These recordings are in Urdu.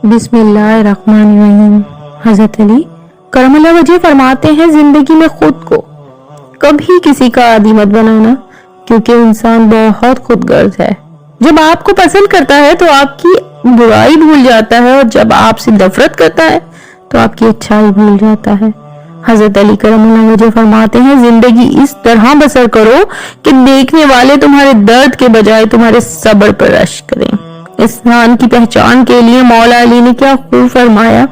بسم اللہ الرحمن الرحیم۔ حضرت علی کرم اللہ وجہ فرماتے ہیں زندگی میں خود کو کبھی کسی کا عادی مت بنانا، کیونکہ انسان بہت خود غرض ہے۔ جب آپ کو پسند کرتا ہے تو آپ کی برائی بھول جاتا ہے، اور جب آپ سے نفرت کرتا ہے تو آپ کی اچھائی بھول جاتا ہے۔ حضرت علی کرم اللہ وجہ فرماتے ہیں زندگی اس طرح بسر کرو کہ دیکھنے والے تمہارے درد کے بجائے تمہارے صبر پر رشک کریں۔ انسان کی پہچان کے لیے مولا علی نے کیا خوب فرمایا،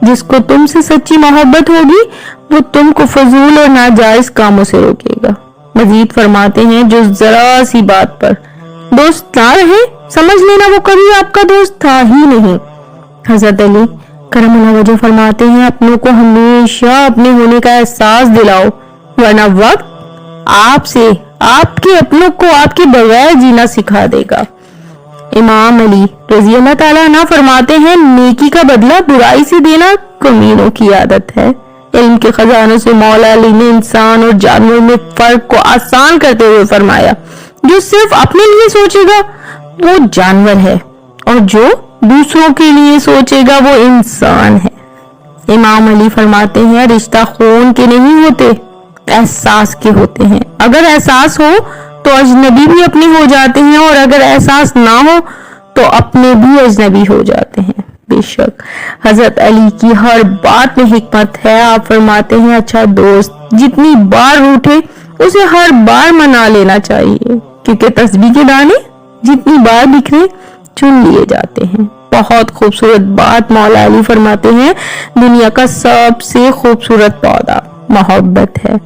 جس کو تم سے سچی محبت ہوگی وہ تم کو فضول اور ناجائز کاموں سے روکے گا۔ مزید فرماتے ہیں جو ذرا سی بات پر دوست نہ رہے سمجھ لینا وہ کبھی آپ کا دوست تھا ہی نہیں۔ حضرت علی کرم اللہ وجہ فرماتے ہیں اپنوں کو ہمیشہ اپنے ہونے کا احساس دلاؤ، ورنہ وقت آپ کے اپنوں کو آپ کے بغیر جینا سکھا دے گا۔ امام علی رضی اللہ تعالیٰ عنہ فرماتے ہیں نیکی کا بدلہ برائی سے دینا کمینوں کی عادت ہے۔ علم کے خزانوں سے مولا علی نے انسان اور جانور میں فرق کو آسان کرتے ہوئے فرمایا، جو صرف اپنے لیے سوچے گا وہ جانور ہے، اور جو دوسروں کے لیے سوچے گا وہ انسان ہے۔ امام علی فرماتے ہیں رشتہ خون کے نہیں ہوتے، احساس کے ہوتے ہیں۔ اگر احساس ہو تو اجنبی بھی اپنے ہو جاتے ہیں، اور اگر احساس نہ ہو تو اپنے بھی اجنبی ہو جاتے ہیں۔ بے شک حضرت علی کی ہر بات میں حکمت ہے۔ آپ فرماتے ہیں اچھا دوست جتنی بار روٹھے اسے ہر بار منا لینا چاہیے، کیونکہ تسبیح کے دانے جتنی بار بکھرے چن لیے جاتے ہیں۔ بہت خوبصورت بات مولا علی فرماتے ہیں دنیا کا سب سے خوبصورت پودا محبت ہے،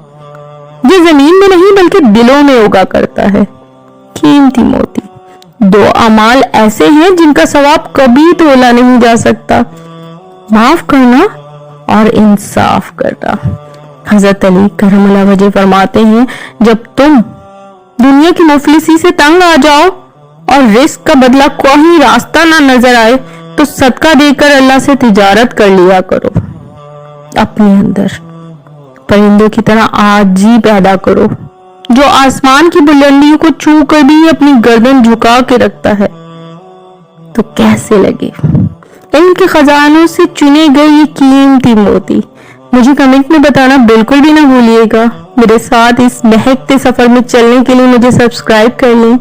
جو زمین میں نہیں بلکہ دلوں میں اگا کرتا ہے۔ قیمتی موتی دو اعمال ایسے ہیں جن کا ثواب کبھی تولا نہیں جا سکتا، معاف کرنا اور انصاف کرنا۔ حضرت علی کرم اللہ وجہ فرماتے ہیں جب تم دنیا کی مفلسی سے تنگ آ جاؤ اور رزق کا بدلہ کوئی راستہ نہ نظر آئے تو صدقہ دے کر اللہ سے تجارت کر لیا کرو۔ اپنے اندر پرندوں کی طرح عاجزی پیدا کرو، جو آسمان کی بلندیوں کو چھو کر بھی اپنی گردن جھکا کے رکھتا ہے۔ تو کیسے لگے ان کے خزانوں سے چنے گئے یہ قیمتی موتی؟ مجھے کمنٹ میں بتانا بالکل بھی نہ بھولیے گا۔ میرے ساتھ اس مہکتے سفر میں چلنے کے لیے مجھے سبسکرائب کر لیں۔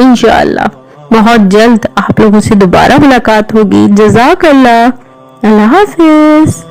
انشاءاللہ بہت جلد آپ لوگوں سے دوبارہ ملاقات ہوگی۔ جزاک اللہ، اللہ حافظ۔